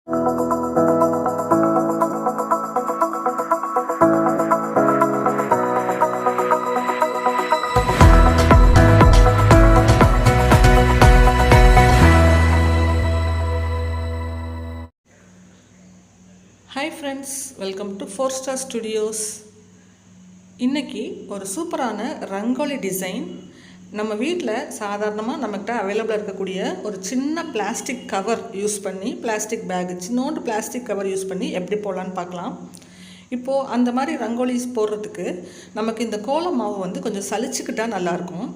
Hi friends, welcome to 4 Star Studios. இன்னைக்கு ஒரு சூப்பரான ரங்கோலி டிசைன் நம்ம வீட்டில் சாதாரணமாக நம்மக்கிட்ட அவைலபிளாக இருக்கக்கூடிய ஒரு சின்ன பிளாஸ்டிக் கவர் யூஸ் பண்ணி, பிளாஸ்டிக் பேக், சின்னோண்டு பிளாஸ்டிக் கவர் யூஸ் பண்ணி எப்படி போடலான்னு பார்க்கலாம். இப்போது அந்த மாதிரி ரங்கோலிஸ் போடுறதுக்கு நமக்கு இந்த கோலம் மாவு வந்து கொஞ்சம் சலிச்சுக்கிட்டால் நல்லாயிருக்கும்.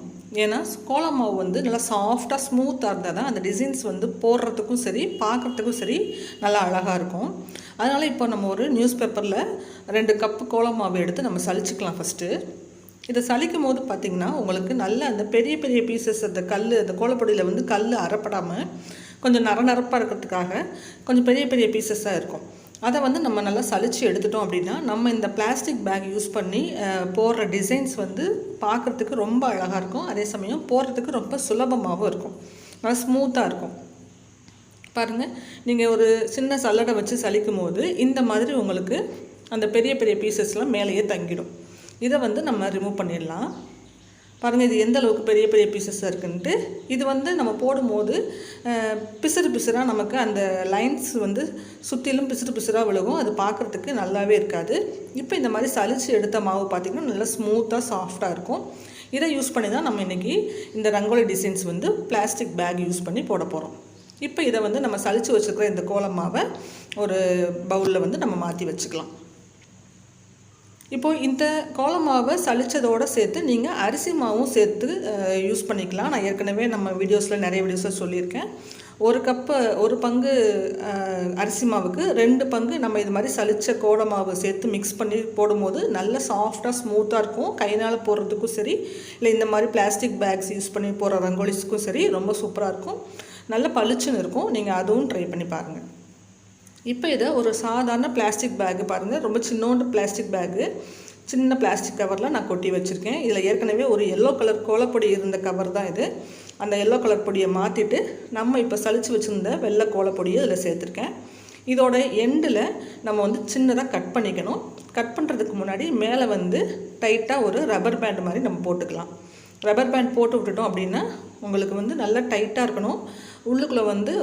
ஏன்னா கோலம் மாவு வந்து நல்லா சாஃப்டாக ஸ்மூத்தாக இருந்தால் தான் அந்த டிசைன்ஸ் வந்து போடுறதுக்கும் சரி, பார்க்குறதுக்கும் சரி நல்லா அழகாக இருக்கும். அதனால் இப்போ நம்ம ஒரு நியூஸ் பேப்பரில் 2 கப்பு கோலம் மாவு எடுத்து நம்ம சலிச்சுக்கலாம். ஃபஸ்ட்டு இதை சலிக்கும் போது பார்த்திங்கன்னா உங்களுக்கு நல்ல அந்த பெரிய பெரிய பீசஸ், அந்த கோலப்பொடியில் வந்து கல் அறப்படாமல் கொஞ்சம் நரப்பாக இருக்கிறதுக்காக கொஞ்சம் பெரிய பெரிய பீசஸாக இருக்கும். அதை வந்து நம்ம நல்லா சலித்து எடுத்துட்டோம் அப்படின்னா நம்ம இந்த பிளாஸ்டிக் பேக் யூஸ் பண்ணி போடுற டிசைன்ஸ் வந்து பார்க்குறதுக்கு ரொம்ப அழகாக இருக்கும். அதே சமயம் போடுறதுக்கு ரொம்ப சுலபமாகவும் இருக்கும், நல்லா ஸ்மூத்தாக இருக்கும். பாருங்கள், நீங்கள் ஒரு சின்ன சல்லடை வச்சு சலிக்கும் போது இந்த மாதிரி உங்களுக்கு அந்த பெரிய பெரிய பீசஸ்லாம் மேலேயே தங்கிடும். இதை வந்து நம்ம ரிமூவ் பண்ணிடலாம். பாருங்கள், இது எந்த அளவுக்கு பெரிய பெரிய பீசஸாக இருக்குன்ட்டு. இது வந்து நம்ம போடும்போது பிசுறாக நமக்கு அந்த லைன்ஸ் வந்து சுற்றிலும் பிசுறாக விழுகும். அது பார்க்குறதுக்கு நல்லாவே இருக்காது. இப்போ இந்த மாதிரி சலித்து எடுத்த மாவு பார்த்திங்கன்னா நல்லா ஸ்மூத்தாக சாஃப்டாக இருக்கும். இதை யூஸ் பண்ணி தான் நம்ம இன்றைக்கி இந்த ரங்கோலி டிசைன்ஸ் வந்து பிளாஸ்டிக் பேக் யூஸ் பண்ணி போட போகிறோம். இப்போ இதை வந்து நம்ம சலித்து வச்சுருக்கிற இந்த கோலம் மாவை ஒரு பவுலில் வந்து நம்ம மாற்றி வச்சுக்கலாம். இப்போது இந்த கோலம் மாவை சலித்ததோடு சேர்த்து நீங்கள் அரிசி மாவும் சேர்த்து யூஸ் பண்ணிக்கலாம். நான் ஏற்கனவே நம்ம வீடியோஸில் நிறைய வீடியோஸில் சொல்லியிருக்கேன். ஒரு பங்கு அரிசி மாவுக்கு 2 பங்கு நம்ம இது மாதிரி சலித்த கோல மாவு சேர்த்து மிக்ஸ் பண்ணி போடும்போது நல்ல சாஃப்டாக ஸ்மூத்தாக இருக்கும். கைனால் போடுறதுக்கும் சரி, இல்லை இந்த மாதிரி பிளாஸ்டிக் பேக்ஸ் யூஸ் பண்ணி போடுற ரங்கோலிஸ்க்கும் சரி ரொம்ப சூப்பராக இருக்கும், நல்ல பளிச்சுன்னு இருக்கும். நீங்கள் அதுவும் ட்ரை பண்ணி பாருங்கள். இப்போ இதை ஒரு சாதாரண பிளாஸ்டிக் பேக்கு பாருங்கள், ரொம்ப சின்னோண்டு பிளாஸ்டிக் பேக்கு, சின்ன பிளாஸ்டிக் கவரில் நான் கொட்டி வச்சுருக்கேன். இதில் ஏற்கனவே ஒரு எல்லோ கலர் கோலப்பொடி இருந்த கவர் தான் இது. அந்த எல்லோ கலர் பொடியை மாற்றிட்டு நம்ம இப்போ சலித்து வச்சுருந்த வெள்ளை கோலப்பொடியை இதில் சேர்த்துருக்கேன். இதோட எண்டில் நம்ம வந்து சின்னதாக கட் பண்ணிக்கணும். கட் பண்ணுறதுக்கு முன்னாடி மேலே வந்து டைட்டாக ஒரு ரப்பர் பேண்ட் மாதிரி நம்ம போட்டுக்கலாம். ரப்பர் பேண்ட் போட்டு விட்டுட்டோம் அப்படின்னா உங்களுக்கு வந்து நல்லா டைட்டாக இருக்கணும். உள்ளுக்குள்ளே வந்து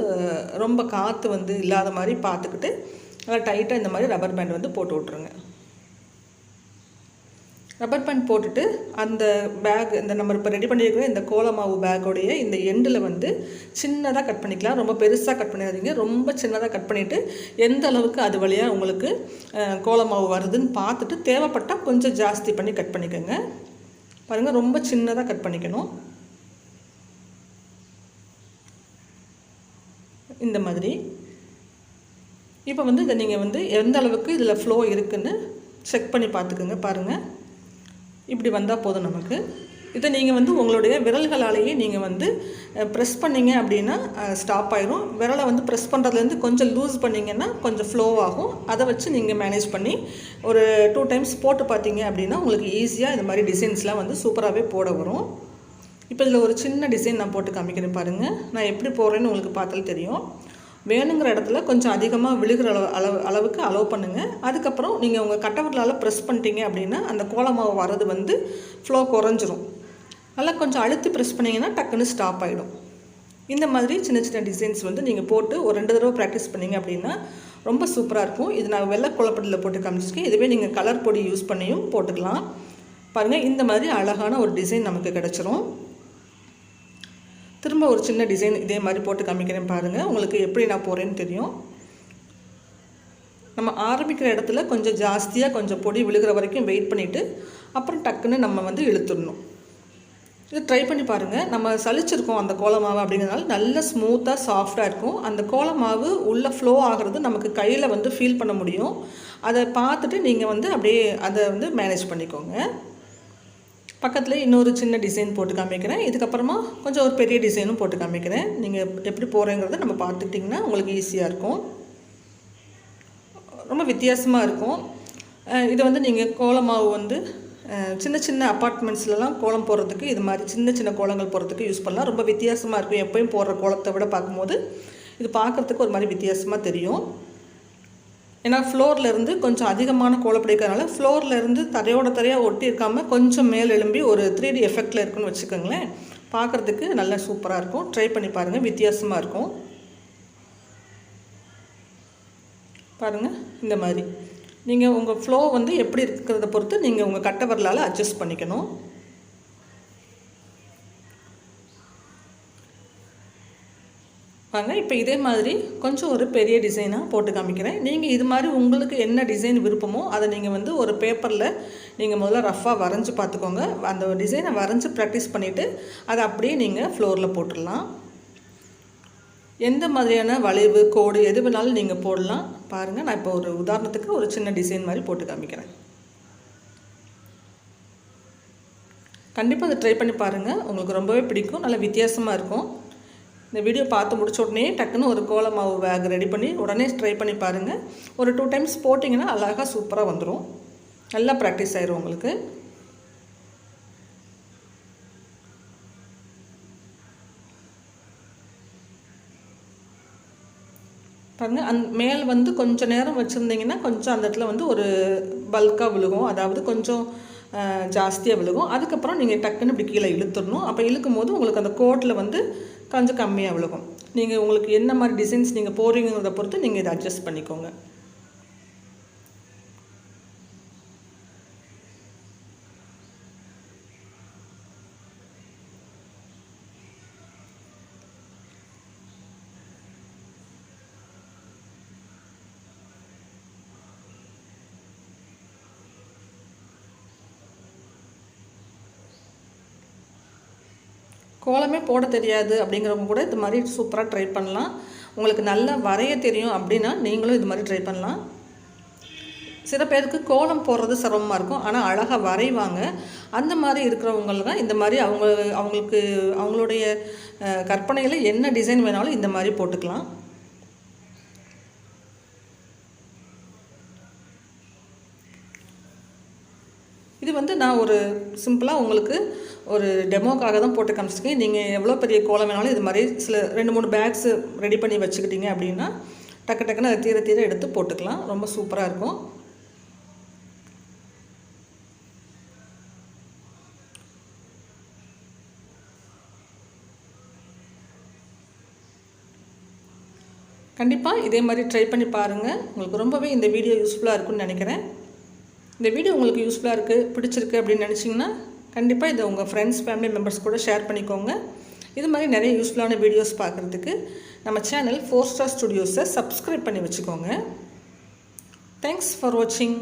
ரொம்ப காற்று வந்து இல்லாத மாதிரி பார்த்துக்கிட்டு நல்லா டைட்டாக இந்த மாதிரி ரப்பர் பேண்ட் வந்து போட்டு விட்ருங்க. ரப்பர் பேண்ட் போட்டுட்டு அந்த பேக், இந்த நம்ம இப்போ ரெடி பண்ணியிருக்கிற இந்த கோலமாவு பேக்கோடைய இந்த எண்டில் வந்து சின்னதாக கட் பண்ணிக்கலாம். ரொம்ப பெருசாக கட் பண்ணிடாதீங்க, ரொம்ப சின்னதாக கட் பண்ணிவிட்டு எந்த அளவுக்கு அது வழியாக உங்களுக்கு கோலமாவு வருதுன்னு பார்த்துட்டு தேவைப்பட்டால் கொஞ்சம் ஜாஸ்தி பண்ணி கட் பண்ணிக்கோங்க. பாருங்கள், ரொம்ப சின்னதாக கட் பண்ணிக்கணும். இந்த மாதிரி இப்போ வந்து இதை நீங்கள் வந்து எந்த அளவுக்கு இதில் ஃப்ளோ இருக்குதுன்னு செக் பண்ணி பார்த்துக்குங்க. பாருங்கள், இப்படி வந்தால் போதும் நமக்கு. இதை நீங்கள் வந்து உங்களுடைய விரல்களாலேயே நீங்கள் வந்து ப்ரெஸ் பண்ணிங்க அப்படின்னா ஸ்டாப் ஆயிரும். விரலை வந்து ப்ரெஸ் பண்ணுறதுலேருந்து கொஞ்சம் லூஸ் பண்ணிங்கன்னா கொஞ்சம் ஃப்ளோ ஆகும். அதை வச்சு நீங்கள் மேனேஜ் பண்ணி ஒரு 2 டைம்ஸ் போட்டு பார்த்தீங்க அப்படின்னா உங்களுக்கு ஈஸியாக இந்த மாதிரி டிசைன்ஸ்லாம் வந்து சூப்பராகவே போட வரும். இப்போ இதில் ஒரு சின்ன டிசைன் நான் போட்டு காமிக்கிறேன் பாருங்கள். நான் எப்படி போடுறேன்னு உங்களுக்கு பார்த்தாலே தெரியும். வேணுங்கிற இடத்துல கொஞ்சம் அதிகமாக விழுகிற அளவுக்கு அலோவ் பண்ணுங்கள். அதுக்கப்புறம் நீங்கள் உங்கள் கட்டவர்களால் ப்ரெஸ் பண்ணிட்டீங்க அப்படின்னா அந்த கோலமாவு வர்றது வந்து ஃப்ளோ குறைஞ்சிரும். நல்லா கொஞ்சம் அழுத்தி ப்ரெஸ் பண்ணிங்கன்னா டக்குன்னு ஸ்டாப் ஆகிடும். இந்த மாதிரி சின்ன சின்ன டிசைன்ஸ் வந்து நீங்கள் போட்டு ஒரு 2 தடவை ப்ராக்டிஸ் பண்ணிங்க அப்படின்னா ரொம்ப சூப்பராக இருக்கும். இது நான் வெள்ளை கோலப்பொடியில் போட்டு காமிச்சிருக்கேன். இதுவே நீங்கள் கலர் பொடி யூஸ் பண்ணியும் போட்டுக்கலாம். பாருங்கள், இந்த மாதிரி அழகான ஒரு டிசைன் நமக்கு கிடச்சிரும். திரும்ப ஒரு சின்ன டிசைன் இதே மாதிரி போட்டு காமிக்கிறேன் பாருங்கள். உங்களுக்கு எப்படி நான் போகிறேன்னு தெரியும். நம்ம ஆரம்பிக்கிற இடத்துல கொஞ்சம் ஜாஸ்தியாக கொஞ்சம் பொடி விழுகிற வரைக்கும் வெயிட் பண்ணிவிட்டு அப்புறம் டக்குன்னு நம்ம வந்து இழுத்துடணும். இது ட்ரை பண்ணி பாருங்கள். நம்ம சலிச்சிருக்கோம் அந்த கோலமாவு அப்படிங்கிறதுனால நல்ல ஸ்மூத்தாக சாஃப்டாக இருக்கும். அந்த கோலமாவு உள்ளே ஃப்ளோ ஆகிறது நமக்கு கையில் வந்து ஃபீல் பண்ண முடியும். அதை பார்த்துட்டு நீங்கள் வந்து அப்படியே அதை வந்து மேனேஜ் பண்ணிக்கோங்க. பக்கத்தில் இன்னொரு சின்ன டிசைன் போட்டு காமிக்கிறேன். இதுக்கப்புறமா கொஞ்சம் ஒரு பெரிய டிசைனும் போட்டு காமிக்கிறேன். நீங்கள் எப்படி போகிறேங்கிறத நம்ம பார்த்துக்கிட்டிங்கன்னா உங்களுக்கு ஈஸியாக இருக்கும். ரொம்ப வித்தியாசமாக இருக்கும். இதை வந்து நீங்கள் கோலமாவு வந்து சின்ன சின்ன அப்பார்ட்மெண்ட்ஸ்லலாம் கோலம் போடுறதுக்கு, இது மாதிரி சின்ன சின்ன கோலங்கள் போடுறதுக்கு யூஸ் பண்ணலாம். ரொம்ப வித்தியாசமாக இருக்கும். எப்போயும் போடுற கோலத்தை விட பார்க்கும்போது இது பார்க்குறதுக்கு ஒரு மாதிரி வித்தியாசமாக தெரியும். ஏன்னா ஃப்ளோர்லேருந்து கொஞ்சம் அதிகமான கோலப்பொடி இருக்கிறதுனால ஃப்ளோர்லேருந்து தரையாக ஒட்டி இருக்காமல் கொஞ்சம் மேல் எழும்பி ஒரு 3D எஃபெக்டில் இருக்குன்னு வச்சுக்கோங்களேன். பார்க்குறதுக்கு நல்லா சூப்பராக இருக்கும். ட்ரை பண்ணி பாருங்கள், வித்தியாசமாக இருக்கும். பாருங்கள், இந்த மாதிரி நீங்கள் உங்கள் ஃப்ளோ வந்து எப்படி இருக்கிறத பொறுத்து நீங்கள் உங்கள் கட்டை விரலால் அட்ஜஸ்ட் பண்ணிக்கணும். வாங்க இப்போ இதே மாதிரி கொஞ்சம் ஒரு பெரிய டிசைனாக போட்டு காமிக்கிறேன். நீங்கள் இது மாதிரி உங்களுக்கு என்ன டிசைன் விருப்பமோ அதை நீங்கள் வந்து ஒரு பேப்பரில் நீங்கள் முதல்ல ரஃப்பாக வரைஞ்சி பார்த்துக்கோங்க. அந்த டிசைனை வரைஞ்சி ப்ராக்டிஸ் பண்ணிவிட்டு அதை அப்படியே நீங்கள் ஃப்ளோரில் போட்டுடலாம். எந்த மாதிரியான வளைவு கோடு எது வேணாலும் நீங்கள் போடலாம். பாருங்கள், நான் இப்போ ஒரு உதாரணத்துக்கு ஒரு சின்ன டிசைன் மாதிரி போட்டு காமிக்கிறேன். கண்டிப்பாக அதை ட்ரை பண்ணி பாருங்கள், உங்களுக்கு ரொம்பவே பிடிக்கும். நல்லா வித்தியாசமாக இருக்கும். இந்த வீடியோ பார்த்து முடிச்ச உடனே டக்குன்னு ஒரு கோல மாவு பேக் ரெடி பண்ணி உடனே ட்ரை பண்ணி பாருங்கள். ஒரு 2 டைம்ஸ் போட்டிங்கன்னா அழகாக சூப்பராக வந்துடும். நல்லா ப்ராக்டிஸ் ஆயிரும் உங்களுக்கு. பாருங்கள், மேல் வந்து கொஞ்சம் நேரம் வச்சுருந்தீங்கன்னா கொஞ்சம் அந்த இடத்துல வந்து ஒரு பல்காக விழுகும், அதாவது கொஞ்சம் ஜாஸ்தியாக விழுகும். அதுக்கப்புறம் நீங்கள் டக்குன்னு இப்படி கீழே இழுத்துடணும். அப்போ இழுக்கும் போது உங்களுக்கு அந்த கோட்டில் வந்து கொஞ்சம் கம்மியாக விழுகும். நீங்கள் உங்களுக்கு என்ன மாதிரி டிசைன்ஸ் நீங்கள் போடுறீங்கிறத பொறுத்து நீங்கள் இதை அட்ஜஸ்ட் பண்ணிக்கோங்க. கோலமே போட தெரியாது அப்படிங்கிறவங்க கூட இது மாதிரி சூப்பராக ட்ரை பண்ணலாம். உங்களுக்கு நல்லா வரைய தெரியும் அப்படின்னா நீங்களும் இது மாதிரி ட்ரை பண்ணலாம். சில பேருக்கு கோலம் போடுறது சிரமமாக இருக்கும், ஆனால் அழகாக வரைவாங்க. அந்த மாதிரி இருக்கிறவங்க தான் இந்த மாதிரி அவங்களுக்கு அவங்களுடைய கற்பனையில் என்ன டிசைன் வேணாலும் இந்த மாதிரி போட்டுக்கலாம். இது வந்து நான் ஒரு சிம்பிளாக உங்களுக்கு ஒரு டெமோக்காக தான் போட்டு காமிச்சிருக்கேன். நீங்கள் எவ்வளோ பெரிய கோலம் வேணாலும் இது மாதிரி சில 2-3 பேக்ஸு ரெடி பண்ணி வச்சுக்கிட்டீங்க அப்படின்னா டக்குன்னு அதை தீர எடுத்து போட்டுக்கலாம். ரொம்ப சூப்பராக இருக்கும். கண்டிப்பாக இதே மாதிரி ட்ரை பண்ணி பாருங்கள். உங்களுக்கு ரொம்பவே இந்த வீடியோ யூஸ்ஃபுல்லாக இருக்குன்னு நினைக்கிறேன். இந்த வீடியோ உங்களுக்கு யூஸ்ஃபுல்லாக இருக்குது, பிடிச்சிருக்கு அப்படின்னு நினச்சிங்கன்னா கண்டிப்பாக இதை உங்கள் ஃப்ரெண்ட்ஸ் ஃபேமிலி மெம்பர்ஸ் கூட ஷேர் பண்ணிக்கோங்க. இது மாதிரி நிறைய யூஸ்ஃபுல்லான வீடியோஸ் பார்க்குறதுக்கு நம்ம சேனல் 4 Star Studios சப்ஸ்கிரைப் பண்ணி வச்சுக்கோங்க. தேங்க்ஸ் ஃபார் வாட்சிங்.